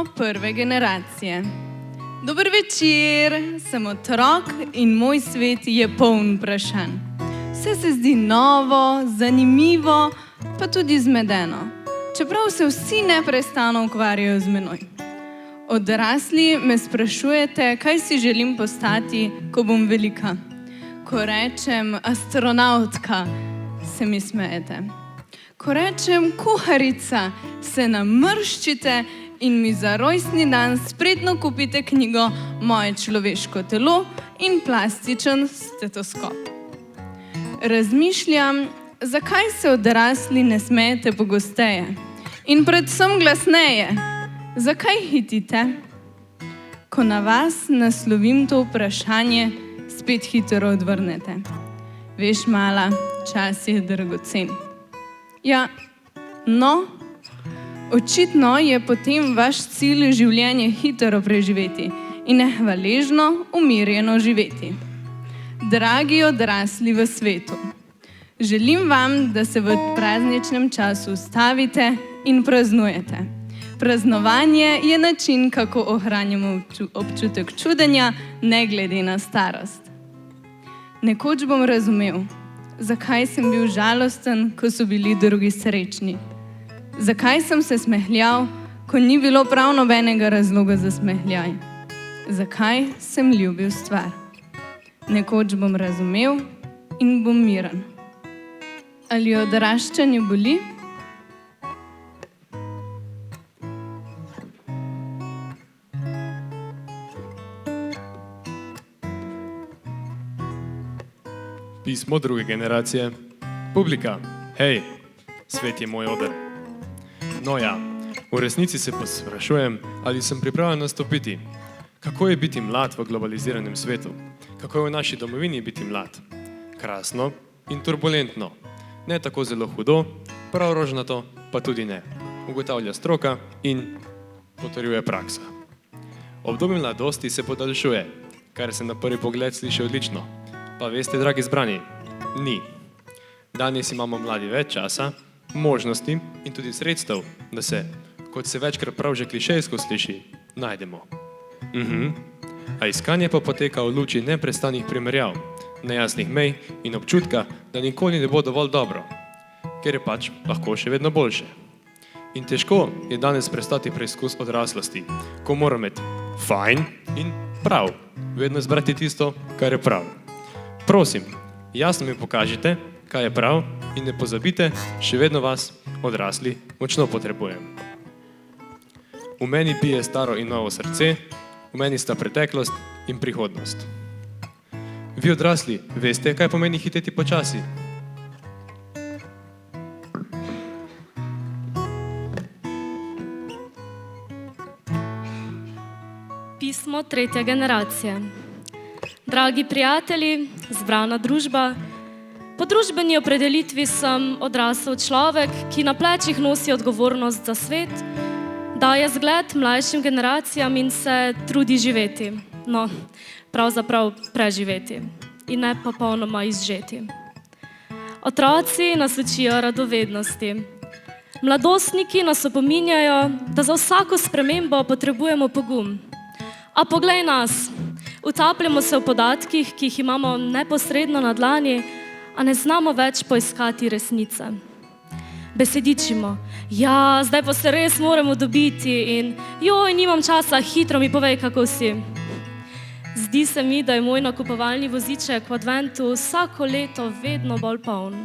smo prve generacije. Dober večer, sem otrok in moj svet je poln vprašanj. Vse se zdi novo, zanimivo, pa tudi zmedeno. Čeprav se vsi neprestano ukvarjajo z menoj. Odrasli me sprašujete, kaj si želim postati, ko bom velika. Ko rečem astronautka, se mi smejete. Ko rečem kuharica, se namrščite in mi za rojstni dan spretno kupite knjigo Moje človeško telo in plastičen stetoskop. Razmišljam, zakaj se odrasli ne smejete pogosteje in predvsem glasneje. Zakaj hitite? Ko na vas naslovim to vprašanje, spet hitro odvrnete. Veš, mala, čas je dragocen. Ja, no, očitno je potem vaš cilj življenje hitro preživeti in hvaležno, umirjeno živeti. Dragi odrasli v svetu, želim vam, da se v prazničnem času ustavite in praznujete. Praznovanje je način, kako ohranjamo občutek čudenja, ne glede na starost. Nekoč bom razumel, zakaj sem bil žalosten, ko so bili drugi srečni. Zakaj sem se smehljal, ko ni bilo prav nobenega razloga za smehljaj. Zakaj sem ljubil stvar. Nekoč bom razumel in bom miren. Ali odraščanje boli? Pismo druge generacije. Publika, hej, svet je moj oder. No ja, v resnici se pa sprašujem, ali sem pripravljen nastopiti. Kako je biti mlad v globaliziranem svetu? Kako je v naši domovini biti mlad? Krasno in turbulentno. Ne tako zelo hudo, prav rožnato, pa tudi ne. Ugotavlja stroka in potrjuje praksa. Obdobje mladosti se podaljšuje, kar se na prvi pogled sliši odlično. Pa veste, dragi zbrani, ni. Danes imamo mladi več časa, možnosti in tudi sredstev, da se, kot se večkrat prav že klišejsko sliši, najdemo. A iskanje pa poteka v luči neprestanih primerjav, nejasnih mej in občutka, da nikoli ne bo dovolj dobro, ker je pač lahko še vedno boljše. In težko je danes prestati preizkus odraslosti, ko mora med fajn in prav vedno izbrati tisto, kar je prav. Prosim, jasno mi pokažite, kaj je prav in ne pozabite, še vedno vas, odrasli, močno potrebujem. V meni bije staro in novo srce, v meni sta preteklost in prihodnost. Vi odrasli, veste, kaj pomeni hiteti počasi? Pismo tretje generacije. Dragi prijatelji, zbrana družba, po družbeni opredelitvi sem odrasel človek, ki na plečih nosi odgovornost za svet, daje zgled mlajšim generacijam in se trudi živeti. No, pravzaprav preživeti in ne popolnoma izžeti. Otroci nas učijo radovednosti. Mladostniki nas opominjajo, da za vsako spremembo potrebujemo pogum. A poglej nas, utapljamo se v podatkih, ki jih imamo neposredno na dlani, a ne znamo več poiskati resnice. Besedičimo, ja, zdaj pa se res moramo dobiti in joj, nimam časa, hitro mi povej, kako si. Zdi se mi, da je moj nakupovalni voziček v adventu vsako leto vedno bolj poln.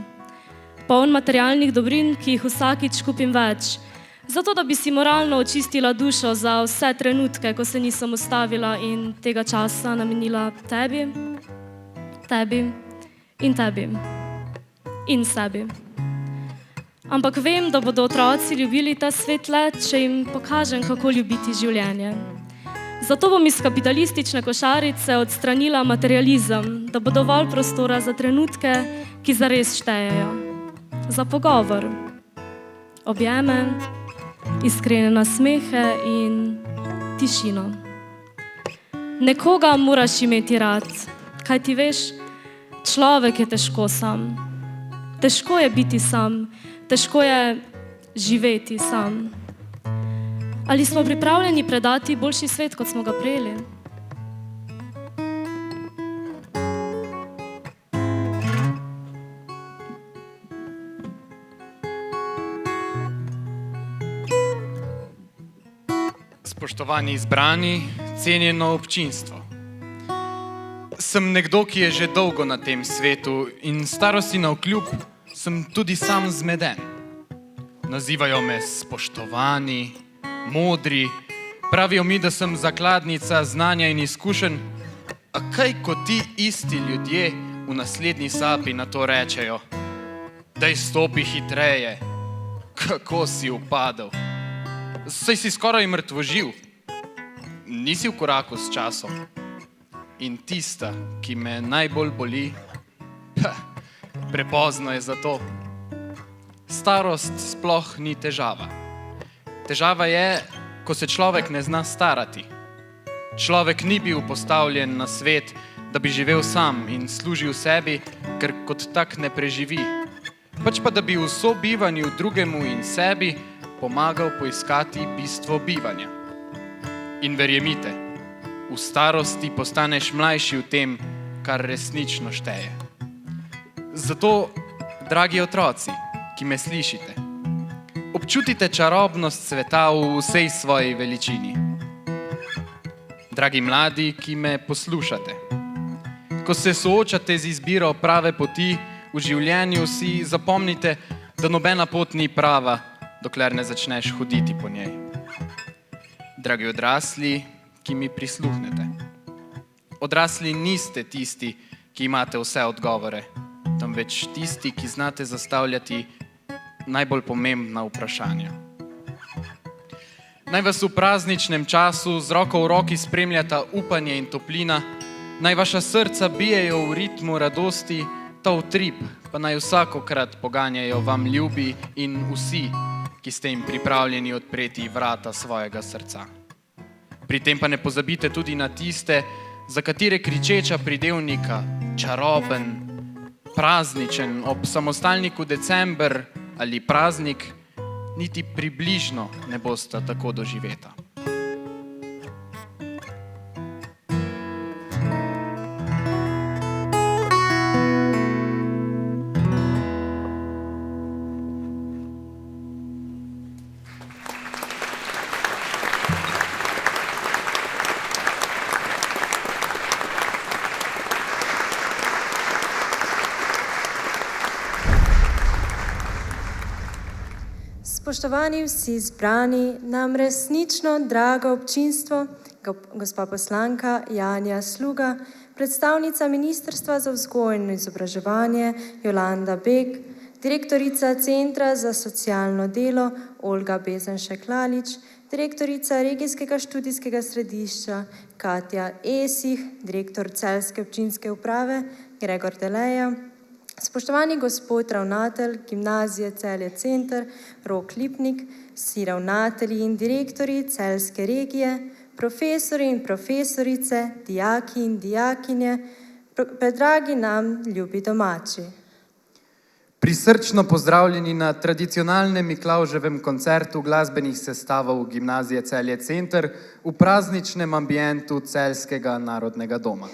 Poln materialnih dobrin, ki jih vsakič kupim več, zato da bi si moralno očistila dušo za vse trenutke, ko se nisem ustavila in tega časa namenila tebi, tebi in tebi in sebi. Ampak vem, da bodo otroci ljubili ta svet le, če jim pokažem, kako ljubiti življenje. Zato bom iz kapitalistične košarice odstranila materializem, da bo dovolj prostora za trenutke, ki zares štejejo. Za pogovor, objeme, iskrene nasmehe in tišino. Nekoga moraš imeti rad, kaj ti veš, človek je težko sam. Težko je biti sam, težko je živeti sam. Ali smo pripravljeni predati boljši svet, kot smo ga prejeli? Spoštovani izbrani, cenjeno občinstvo. Sem nekdo, ki je že dolgo na tem svetu in starosti navkljub sem tudi sam zmeden. Nazivajo me spoštovani, modri, pravijo mi, da sem zakladnica znanja in izkušenj, a kaj ko ti isti ljudje v naslednji sapi na to rečejo? Daj stopi hitreje, kako si upadel. Saj si skoraj mrtvoživ, nisi v koraku s časom. In tista, ki me najbolj boli, prepozno je za to. Starost sploh ni težava. Težava je, ko se človek ne zna starati. Človek ni bil postavljen na svet, da bi živel sam in služil sebi, ker kot tak ne preživi. Pač pa, da bi v sobivanju drugemu in sebi pomagal poiskati bistvo bivanja. In verjemite, v starosti postaneš mlajši v tem, kar resnično šteje. Zato, dragi otroci, ki me slišite, občutite čarobnost sveta v vsej svoji veličini. Dragi mladi, ki me poslušate, ko se soočate z izbiro prave poti v življenju, si zapomnite, da nobena pot ni prava, dokler ne začneš hoditi po njej. Dragi odrasli, ki mi prisluhnete, odrasli niste tisti, ki imate vse odgovore, temveč tisti, ki znate zastavljati najbolj pomembna vprašanja. Naj vas v prazničnem času z roko v roki spremljata upanje in toplina, naj vaša srca bijejo v ritmu radosti, ta utrip pa naj vsakokrat poganjajo vam ljubi in vsi, ki ste jim pripravljeni odpreti vrata svojega srca. Pri tem pa ne pozabite tudi na tiste, za katere kričeča pridevnika, čaroben, prazničen, ob samostalniku december ali praznik, niti približno ne bosta tako doživeta. Spoštovani vsi zbrani, nam resnično drago občinstvo, gospa poslanka Janja Sluga, predstavnica Ministrstva za vzgojo in izobraževanje Jolanda Bek, direktorica Centra za socialno delo Olga Bezenšek-Lalič, direktorica Regijskega študijskega središča Katja Esih, direktor Celjske občinske uprave Gregor Deleja, spoštovani gospod ravnatelj Gimnazije Celje Center Rok Lipnik, vsi ravnatelji in direktorji Celjske regije, profesori in profesorice, dijaki in dijakinje, predragi nam ljubi domači. Prisrčno pozdravljeni na tradicionalnem Miklavževem koncertu glasbenih sestavov Gimnazije Celje Center v prazničnem ambientu Celjskega narodnega doma.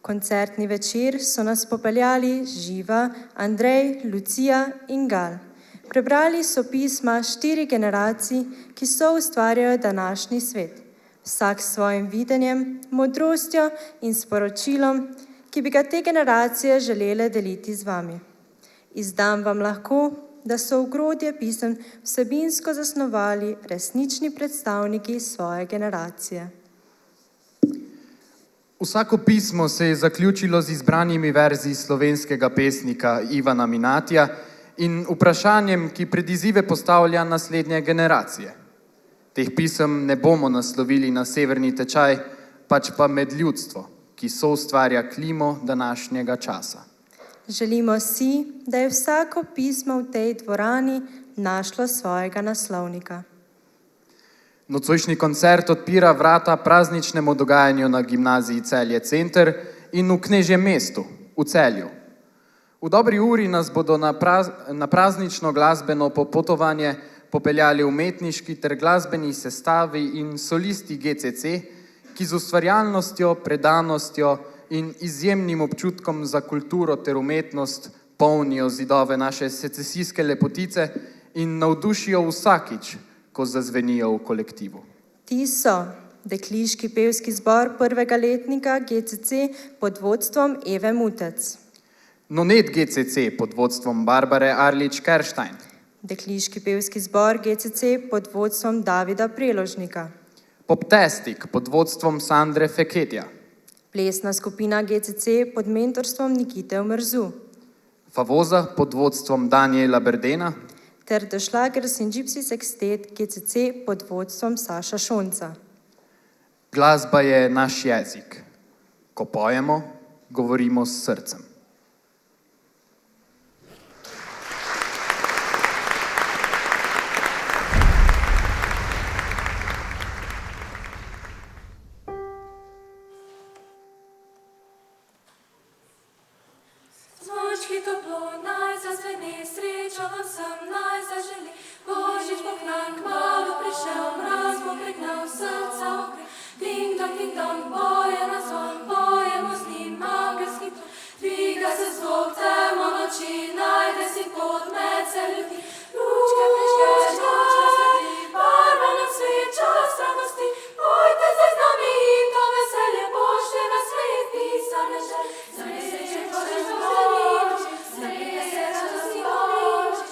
Koncertni večer so nas popeljali Živa, Andrej, Lucija in Gal. Prebrali so pisma 4 generacij, ki so ustvarjajo današnji svet. Vsak s svojim videnjem, modrostjo in sporočilom, ki bi ga te generacije želele deliti z vami. Izdam vam lahko, da so ogrodje pisem vsebinsko zasnovali resnični predstavniki svoje generacije. Vsako pismo se je zaključilo z izbranimi verzi slovenskega pesnika Ivana Minatija in vprašanjem, ki pred izzive postavlja naslednje generacije. Teh pisem ne bomo naslovili na severni tečaj, pač pa med ljudstvo, ki soustvarja klimo današnjega časa. Želimo si, da je vsako pismo v tej dvorani našlo svojega naslovnika. Nocojšnji koncert odpira vrata prazničnemu dogajanju na Gimnaziji Celje Center in v Knežjem mestu, v Celju. V dobri uri nas bodo na praznično glasbeno popotovanje popeljali umetniški ter glasbeni sestavi in solisti GCC, ki z ustvarjalnostjo, predanostjo in izjemnim občutkom za kulturo ter umetnost polnijo zidove naše secesijske lepotice in navdušijo vsakič, ko zazvenijo v kolektivu. Ti so dekliški pevski zbor prvega letnika GCC pod vodstvom Eve Mutec, Nonet GCC pod vodstvom Barbare Arlič-Kerštajn, dekliški pevski zbor GCC pod vodstvom Davida Preložnika, Poptestik pod vodstvom Sandre Feketja, plesna skupina GCC pod mentorstvom Nikite Omrzu Favoza pod vodstvom Daniela Berdena ter The Schlagers in Gypsy Sextet GCC pod vodstvom Saša Šonca. Glasba je naš jezik. Ko pojemo, govorimo s srcem. Zvončki toplo naj zazveni, srečo vam vsem naj zaželi. Božič bo k nam kmalu prišel, mraz bo pregnal srca okre. Ding dong, poje na zvon, pojemo z njim angelski ton. Dviga se zvok temo noči, najde si pot med se ljudi. Lučke prižgeš, noč razsveti, barva nam svet, čas radosti. Pojte zdaj z nami in to veselje pošlje na svet, pisane želje. Sreče Božič bo zvenil, sreče se radosti Božič.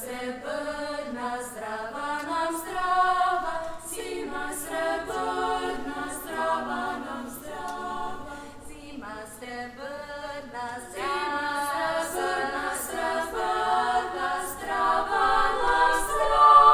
srebrna, zdrava nam zdrava, zima srebrna, zdrava nam zdrava, zima srebrna, srebrna, srebrna, zdrava nam zdrava.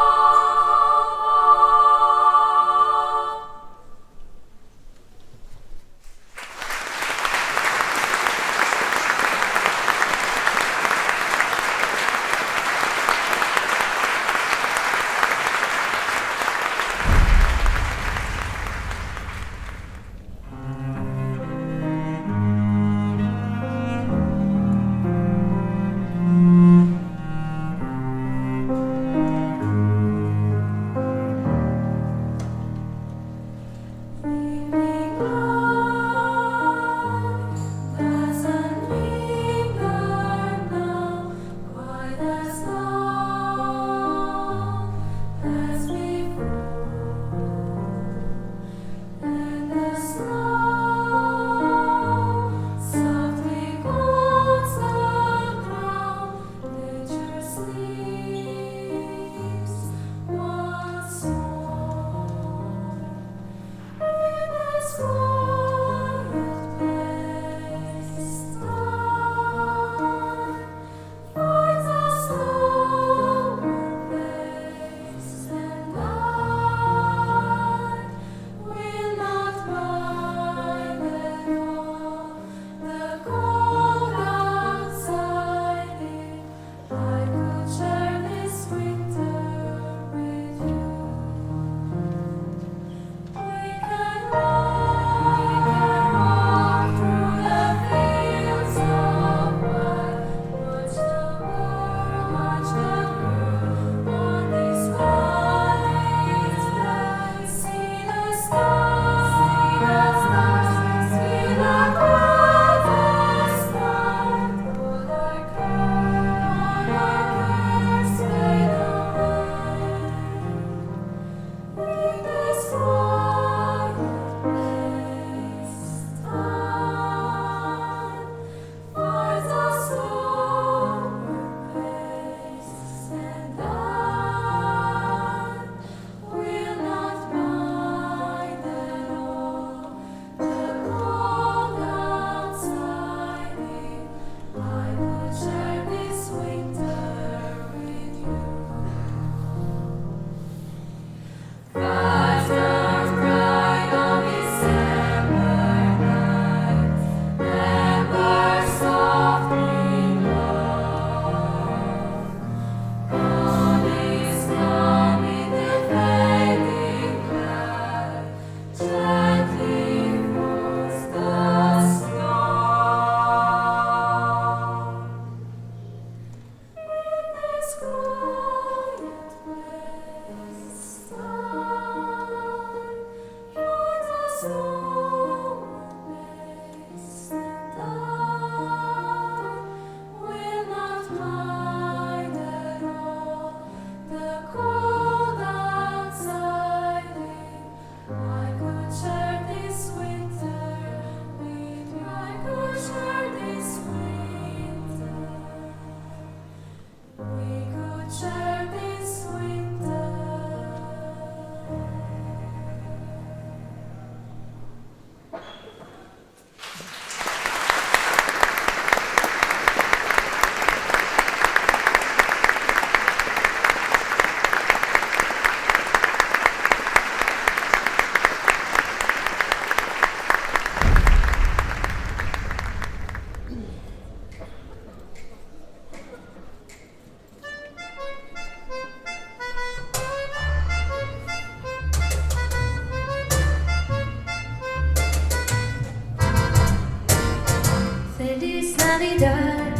Navidad,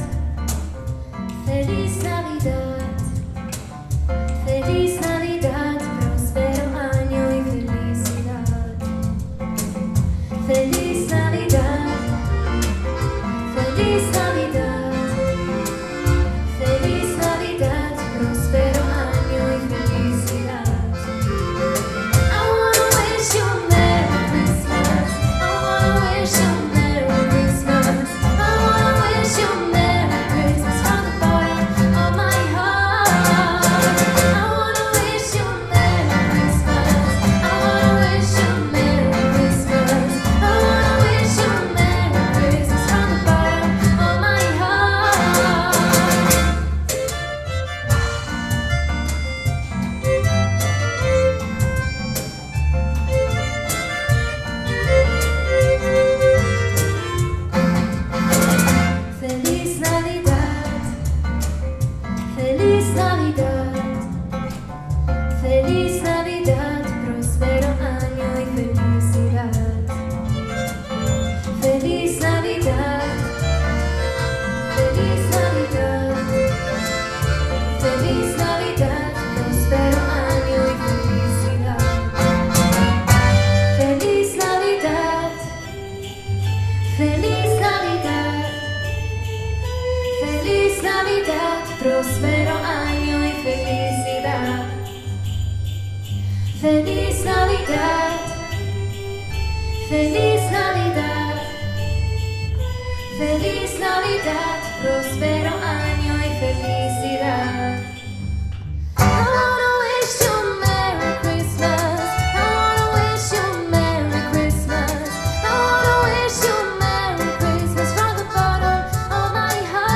feliz Navidad, feliz Navidad, próspero año y felicidad. Feliz Navidad, feliz Navidad, feliz Navidad, próspero año y felicidad. I wanna wish you a Merry Christmas. I wanna wish you a Merry Christmas. I wanna wish you a Merry Christmas from the bottom of my heart. Feliz Navidad, Feliz Navidad, próspero año y felicidad. I wanna wish you a Merry Christmas. I wanna wish you a Merry Christmas. I wanna wish you a Merry Christmas from the bottom of my heart.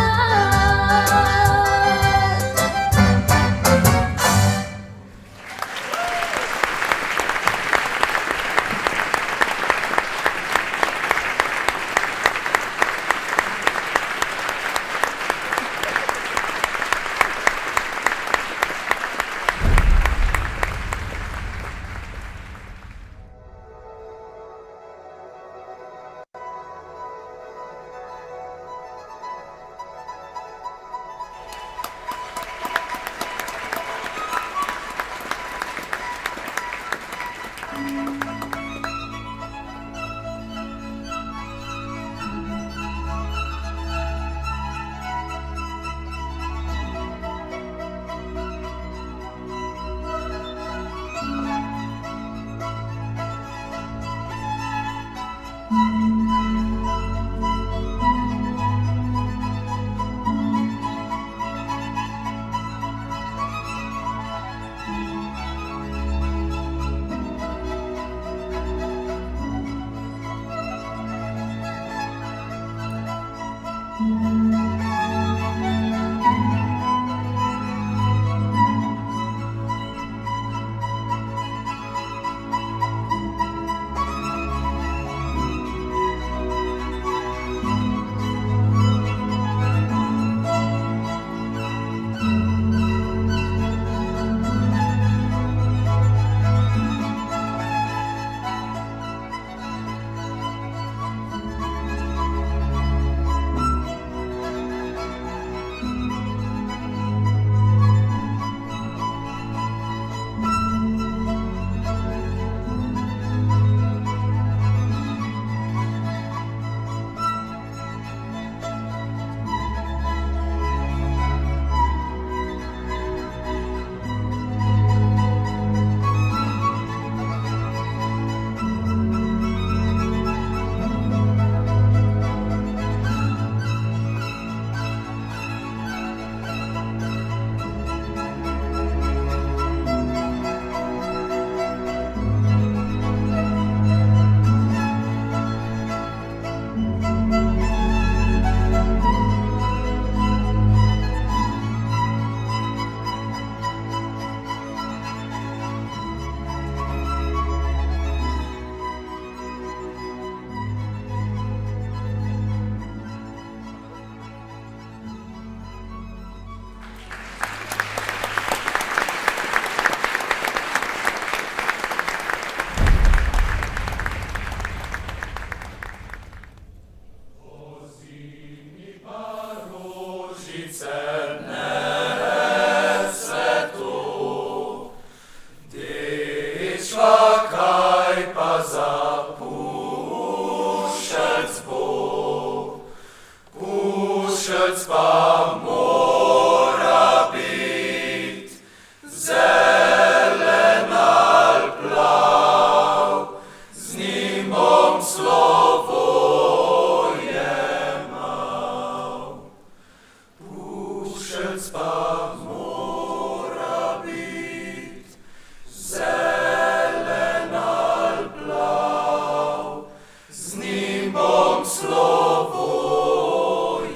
Bom slovo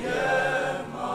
je ma.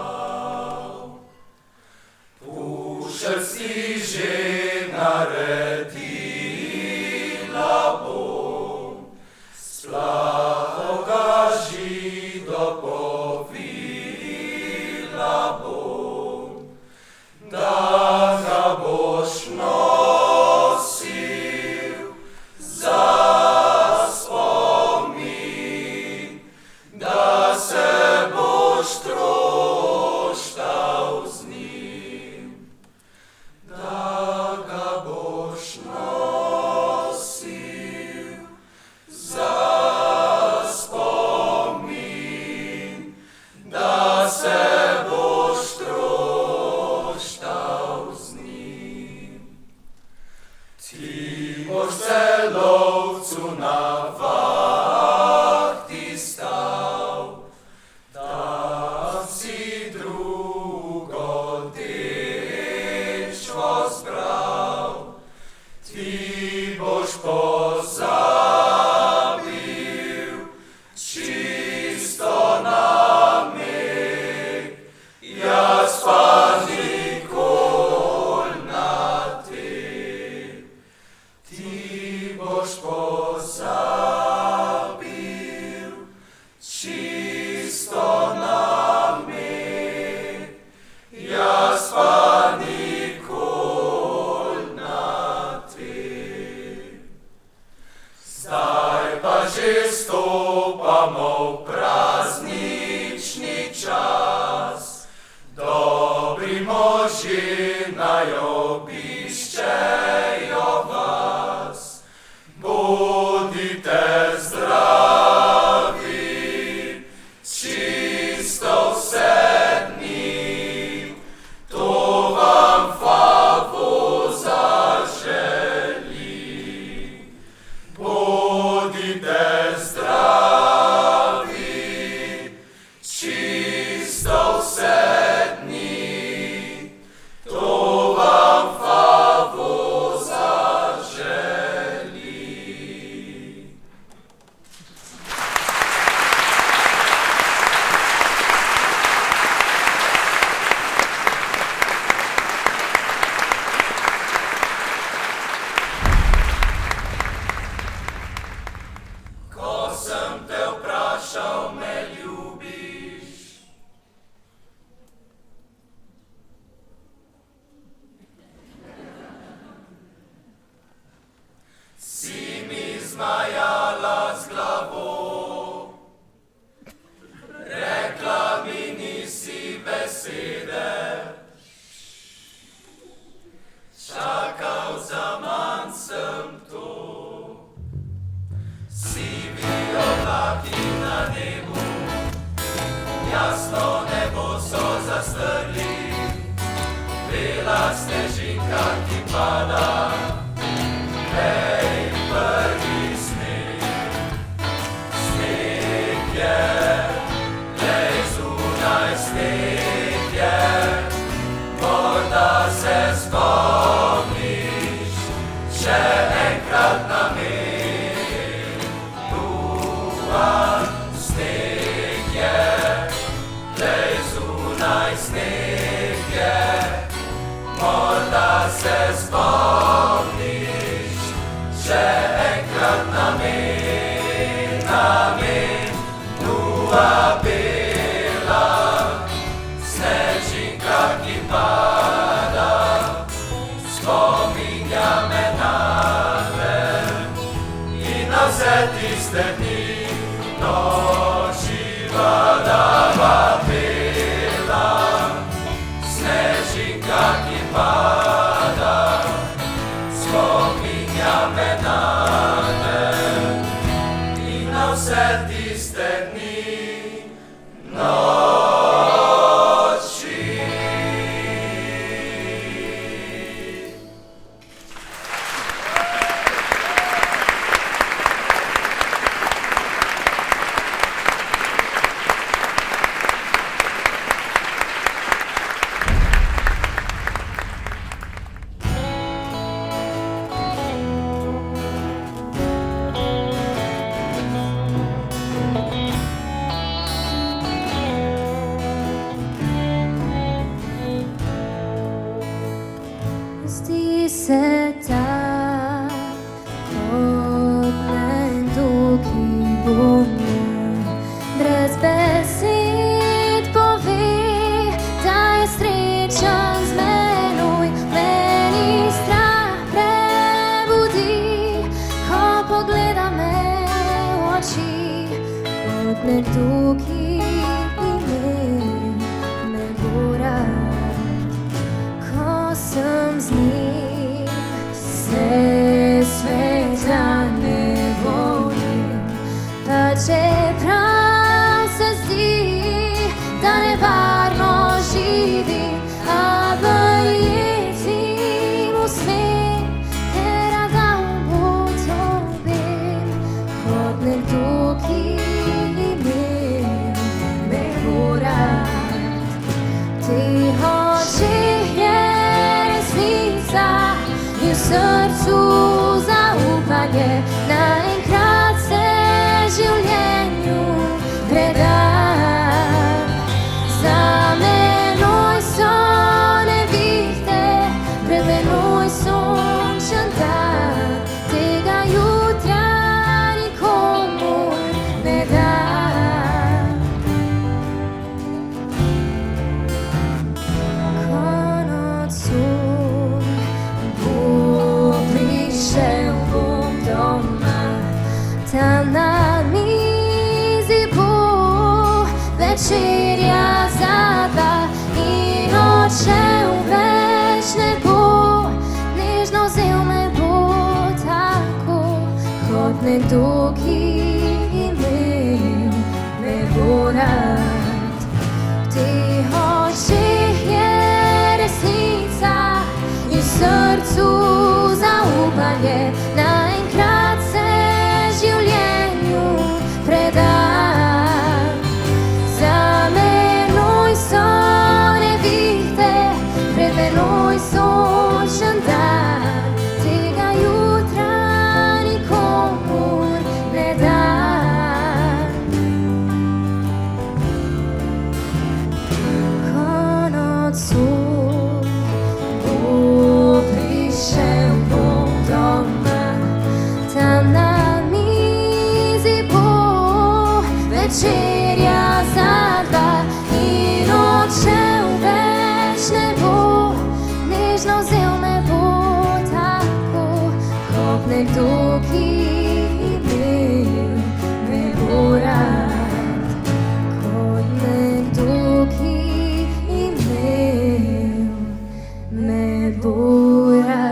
Zdi se tak, kot nekdo, ki bo imel brez besed pove, da je srečen z menoj, meni strah prebudi, ko pogleda me v oči, kot nekdo, ki me bo rad. Ko sem z njim, se sveta ne bojim, pa čeprav se zdi, da nevarno živim, a verjeti mu smem, ker rada ugotovim, kot nekdo, ki me bo rad. Teh očeh je resnica in v srcu zaupanje, naenkrat se življenju predam. Za menoj so nevihte, pred menoj sončen dan, tega jutra nikomur ne dam. Ko nocoj bo prišel, bom doma. večerja za dva in odšel več ne bo, nežno vzel me bo tako, kot nekdo, ki imel me bo rad. V teh očeh je resnica in v srcu zaupanje, naenkrat se življenju predam. Za menoj so nevihte, pred menoj sončen dan, tega jutra nikomur ne dam. Ko noč svoj bo prišel, bom doma, tam na mizi bo večerja za dva in odšel več ne bo, nežno vzel me bo tako, kot nekdo, ki imel me bo rad, kot nekdo, ki imel me bo rad.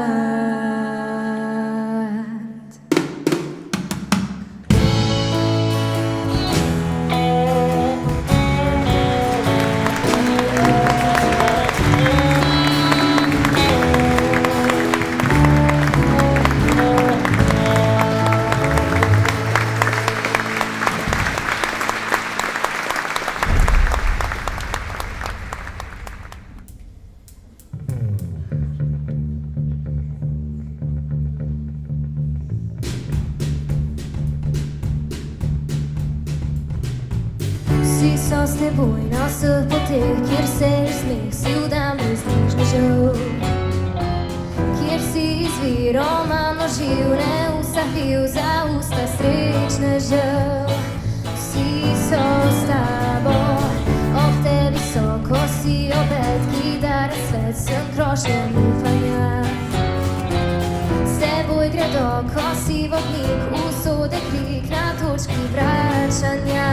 Vsi so s teboj na vseh poteh, kjer se smeh si vdam resnično žal, kjer si izviroma množil neusahljiv za usta srečne žal. Vsi so s tabo, ob tebi so, ko si obed, ki da razsvet sem krošnjem upanja. S teboj gredo, ko si vodnik, usode krik na točki vračanja.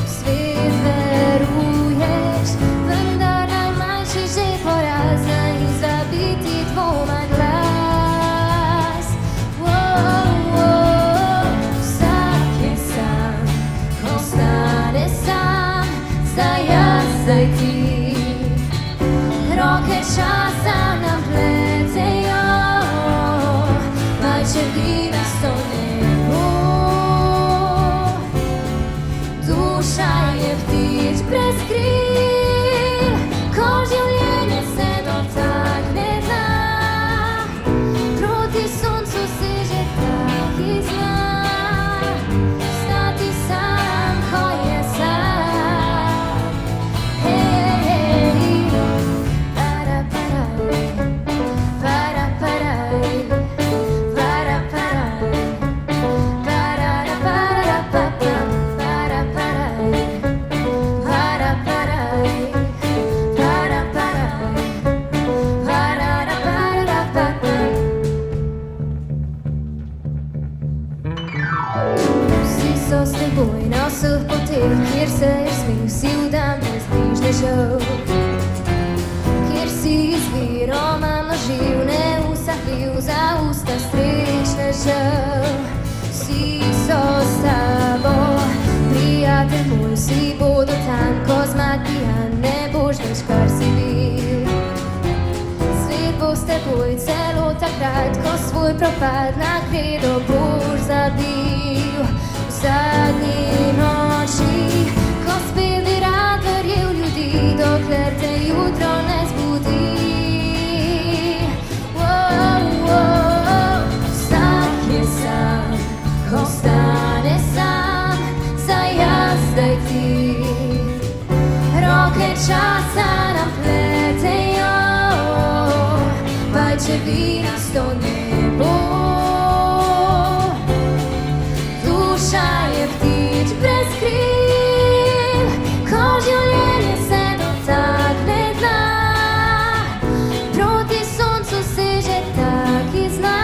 Svet veruješ, vendar najmanjši že porazna in zabiti dvoma glas. Vsak je sam, ko ostane sam, zdaj jaz, zdaj ti. Roke časa nam pletejo, pajčevinasto nebo. Duša je ptič brez kril, ko življenje se dotakne dna. Proti soncu se že taki zna, stati sam, ko je sam. Hej, para, paraj, para, paraj, para, paraj, para, para, pa, pa. Vsi so s teboj na vseh poteh, kjer se je smeh si vdam resnično žal, kjer si izviroma množil neusahljiv za usta srečne žal. Vsi so s tabo, prijatelj moj, vsi bodo tam, ko zmag pijan ne boš več, kar si bil. Svet bo s teboj celo takrat, ko svoj propad na kredo boš zabil. V zadnji noči, ko spet bi rad verjel ljudi, dokler te jutro ne zbudi. Vsak je sam, ko ostane sam, zdaj jaz, zdaj ti. Roke časa nam pletejo, pajčevinasto nebo. Duša je ptič brez kril, ko življenje se dotakne dna. Proti soncu se že taki zna,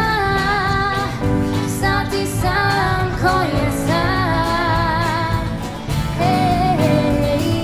stati sam, ko je sam. Hej,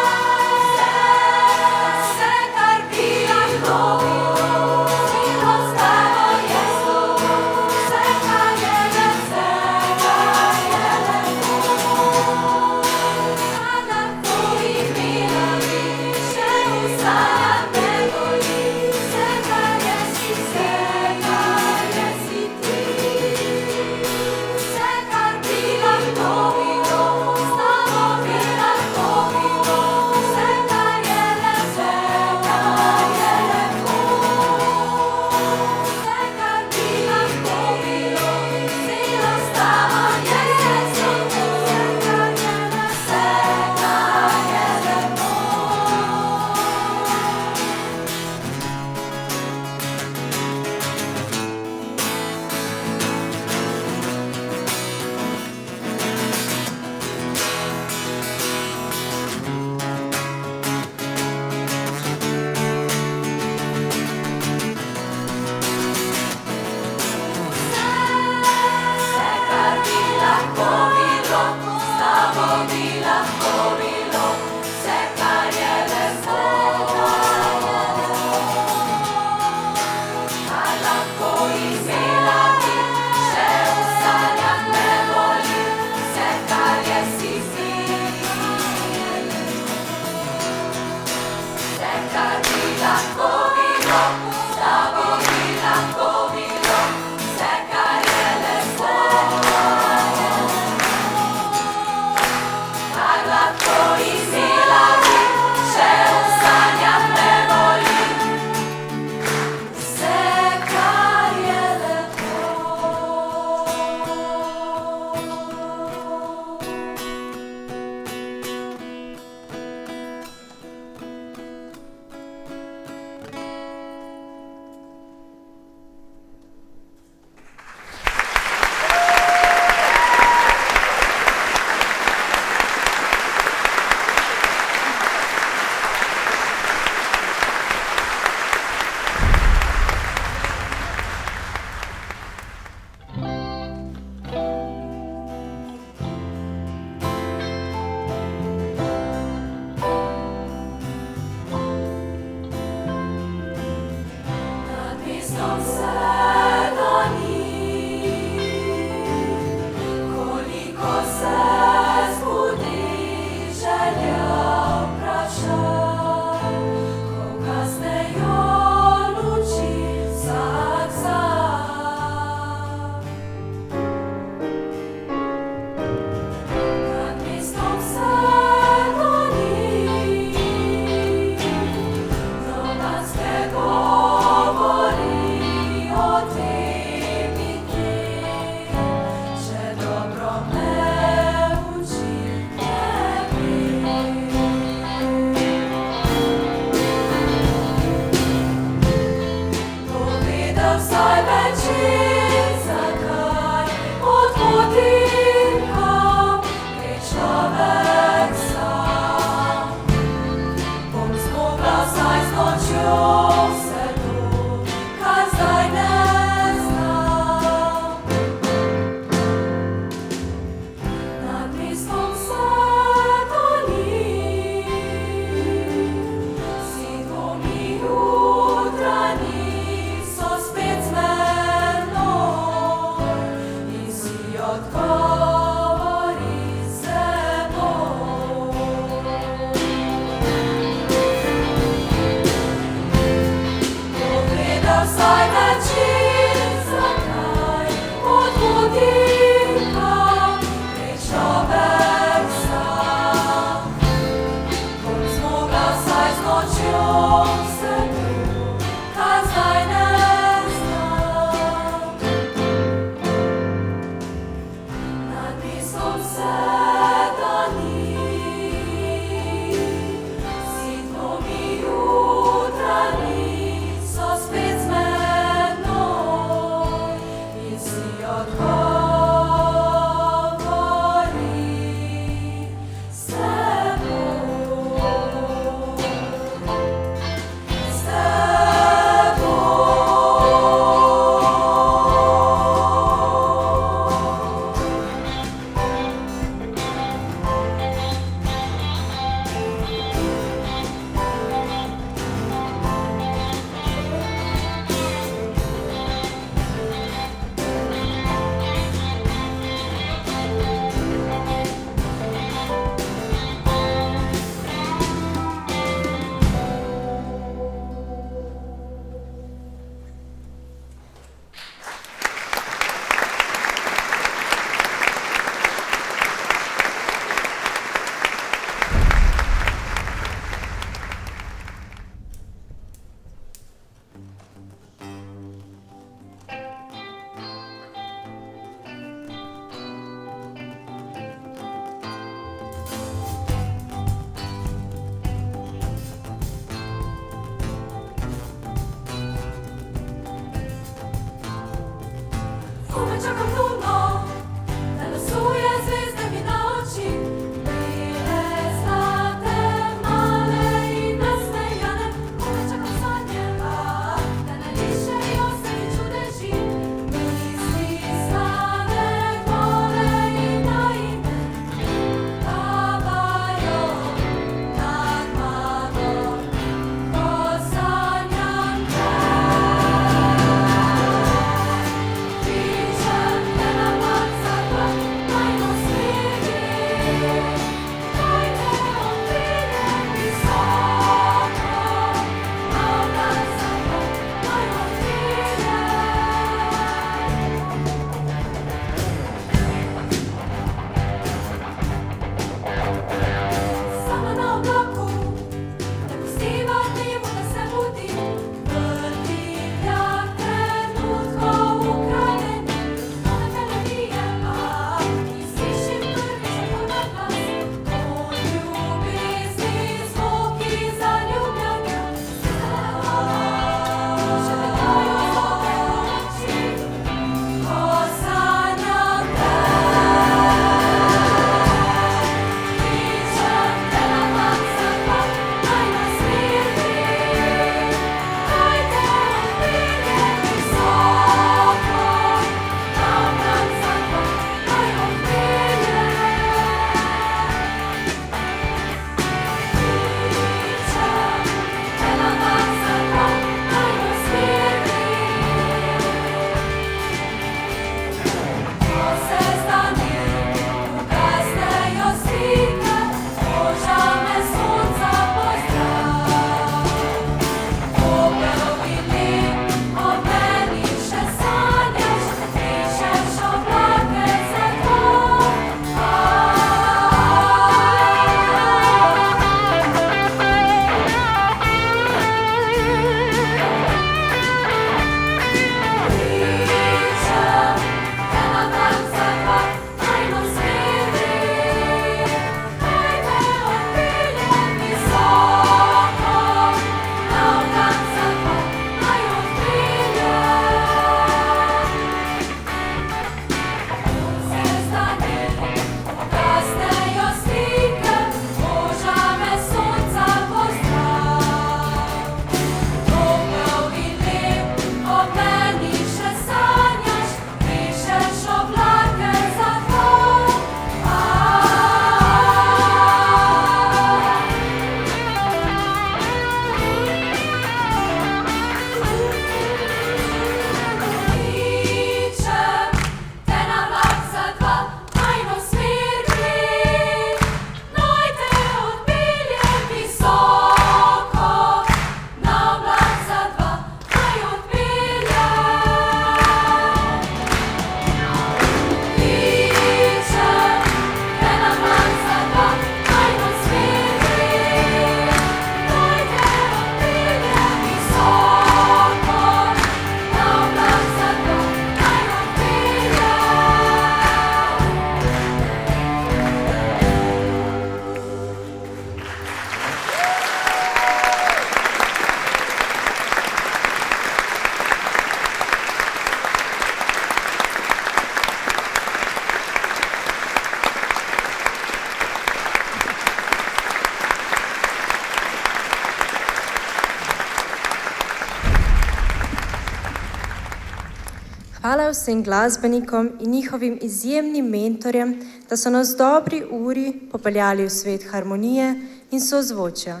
hvala vsem glasbenikom in njihovim izjemnim mentorjem, da so nas v dobri uri popeljali v svet harmonije in sozvočja.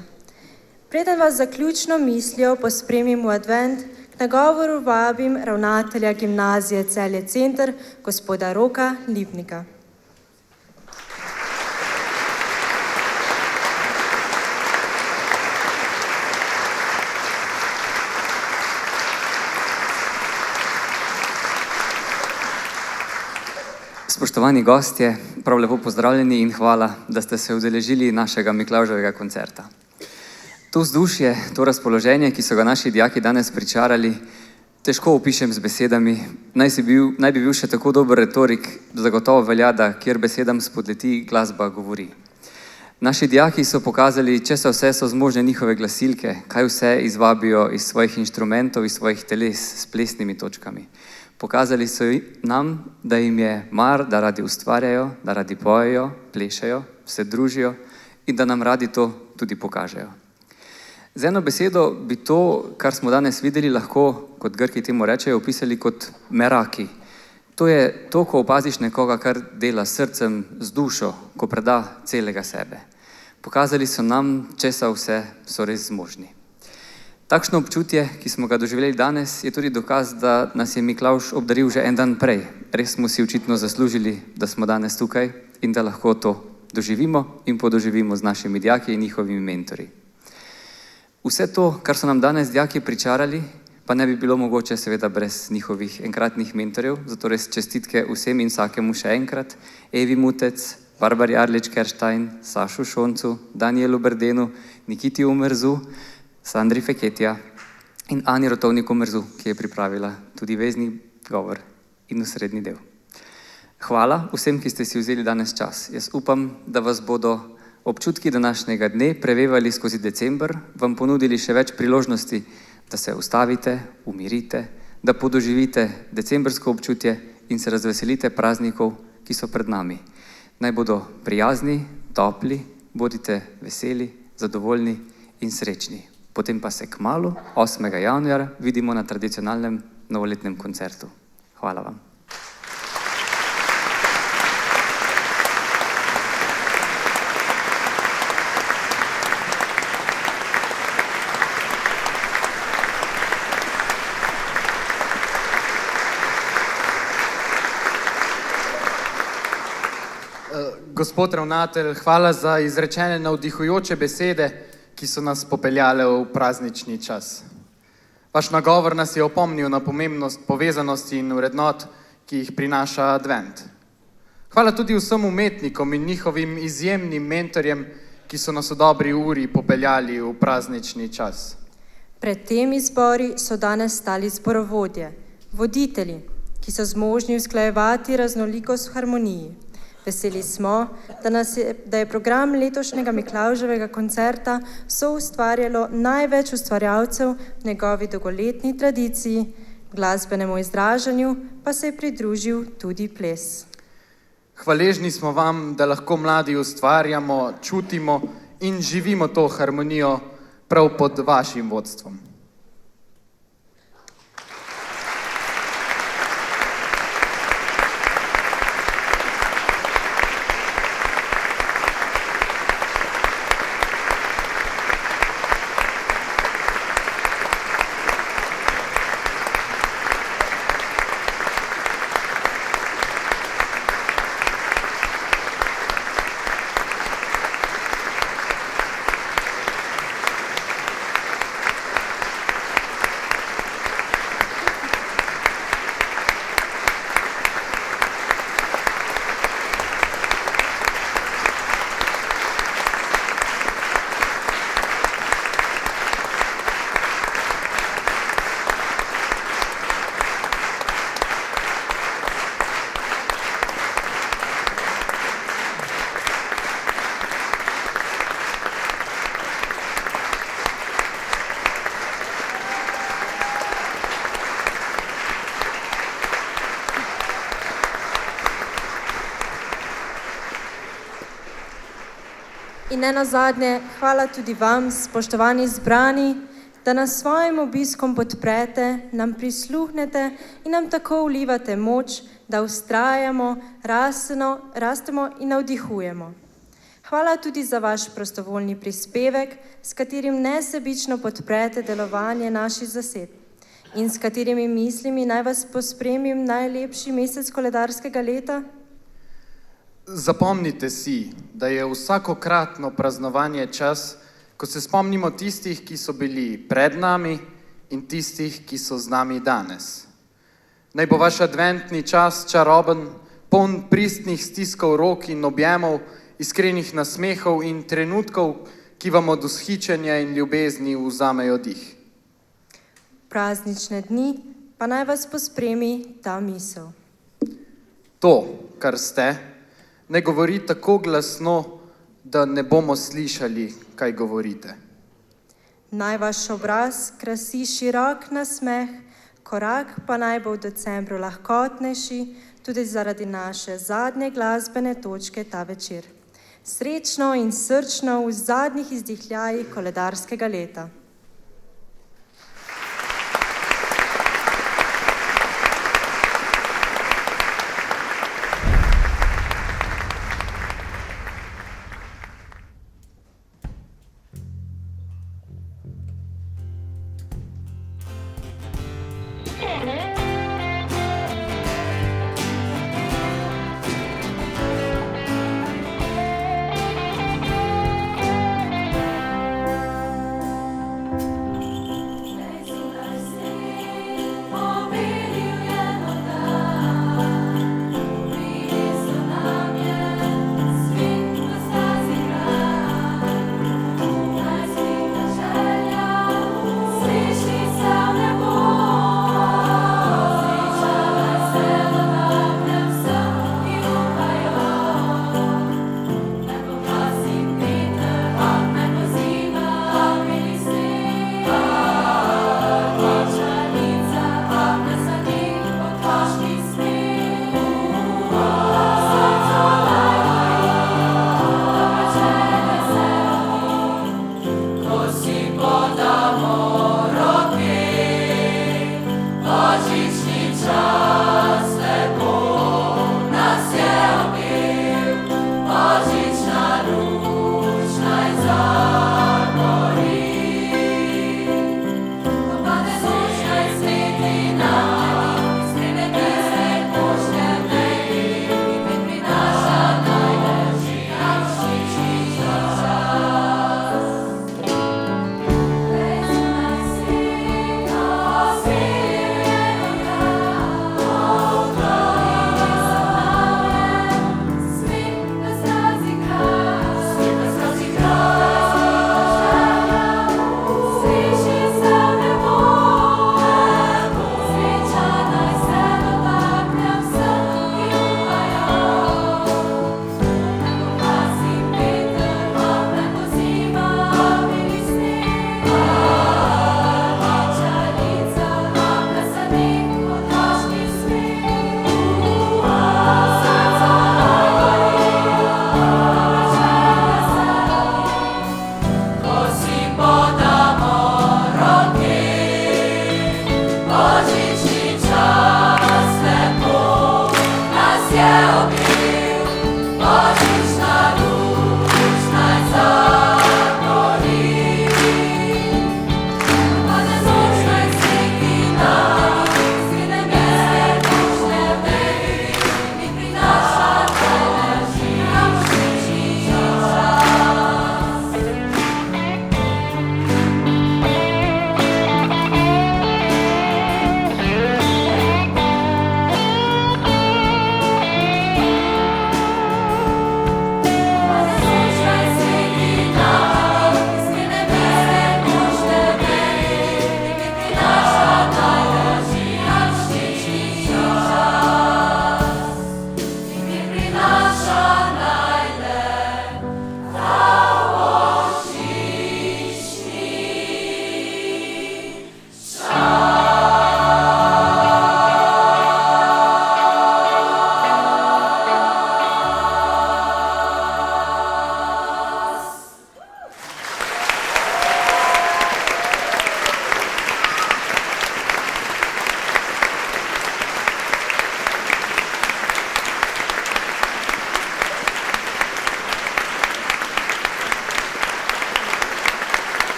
Preden vas zaključno mislijo pospremim v advent, k nagovoru vabim ravnatelja gimnazije Celje Center, gospoda Roka Lipnika. Spoštovani gostje, prav lepo pozdravljeni in hvala, da ste se udeležili našega Miklavževega koncerta. To vzdušje, to razpoloženje, ki so ga naši dijaki danes pričarali, težko opišem z besedami. Naj bi bil še tako dober retorik, zagotovo velja, da kjer besedam spodleti, glasba govori. Naši dijaki so pokazali, če se vse so zmožne njihove glasilke, kaj vse izvabijo iz svojih inštrumentov, iz svojih teles s plesnimi točkami. Pokazali so nam, da jim je mar, da radi ustvarjajo, da radi pojejo, plešejo, se družijo in da nam radi to tudi pokažejo. Z eno besedo bi to, kar smo danes videli, lahko, kot Grki temu rečejo, opisali kot meraki. To je to, ko opaziš nekoga, kar dela s srcem, z dušo, ko preda celega sebe. Pokazali so nam, česa vse so res zmožni. Takšno občutje, ki smo ga doživeli danes, je tudi dokaz, da nas je Miklavž obdaril že en dan prej. Res smo si očitno zaslužili, da smo danes tukaj in da lahko to doživimo in podoživimo z našimi dijaki in njihovimi mentorji. Vse to, kar so nam danes dijaki pričarali, pa ne bi bilo mogoče seveda brez njihovih enkratnih mentorjev, zato res čestitke vsem in vsakemu še enkrat, Evi Mutec, Barbari Arlič-Kerštajn, Sašu Šoncu, Danielu Berdenu, Nikiti Umerzu, Sandri Feketija in Ani Rotovniku Mrzu, ki je pripravila tudi vezni govor in osrednji del. Hvala vsem, ki ste si vzeli danes čas. Jaz upam, da vas bodo občutki današnjega dne prevevali skozi december, vam ponudili še več priložnosti, da se ustavite, umirite, da podoživite decembrsko občutje in se razveselite praznikov, ki so pred nami. Naj bodo prijazni, topli, bodite veseli, zadovoljni in srečni. Potem pa se kmalu, 8. januarja, vidimo na tradicionalnem novoletnem koncertu. Hvala vam. Gospod ravnatelj, hvala za izrečene navdihujoče besede, ki so nas popeljale v praznični čas. Vaš nagovor nas je opomnil na pomembnost povezanosti in vrednot, ki jih prinaša advent. Hvala tudi vsem umetnikom in njihovim izjemnim mentorjem, ki so nas v dobri uri popeljali v praznični čas. Pred temi zbori so danes stali zborovodje, voditelji, ki so zmožni usklajevati raznolikost v harmoniji. Veseli smo, da je program letošnjega Miklavževega koncerta soustvarjalo največ ustvarjalcev v njegovi dolgoletni tradiciji, glasbenemu izražanju pa se je pridružil tudi ples. Hvaležni smo vam, da lahko mladi ustvarjamo, čutimo in živimo to harmonijo prav pod vašim vodstvom. In nenazadnje, hvala tudi vam, spoštovani zbrani, da nas s svojim obiskom podprete, nam prisluhnete in nam tako vlivate moč, da vztrajamo, rastemo in navdihujemo. Hvala tudi za vaš prostovoljni prispevek, s katerim nesebično podprete delovanje naših zased in s katerimi mislimi naj vas pospremim najlepši mesec koledarskega leta. Zapomnite si, da je vsakokratno praznovanje čas, ko se spomnimo tistih, ki so bili pred nami in tistih, ki so z nami danes. Naj bo vaš adventni čas čaroben, poln pristnih stiskov rok in objemov, iskrenih nasmehov in trenutkov, ki vam od vzhičenja in ljubezni vzamejo dih. Praznične dni pa naj vas pospremi ta misel. To, kar ste, ne govori tako glasno, da ne bomo slišali, kaj govorite. Naj vaš obraz krasi širok nasmeh, korak pa naj bo v decembru lahkotnejši, tudi zaradi naše zadnje glasbene točke ta večer. Srečno in srčno v zadnjih izdihljajih koledarskega leta.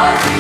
Božič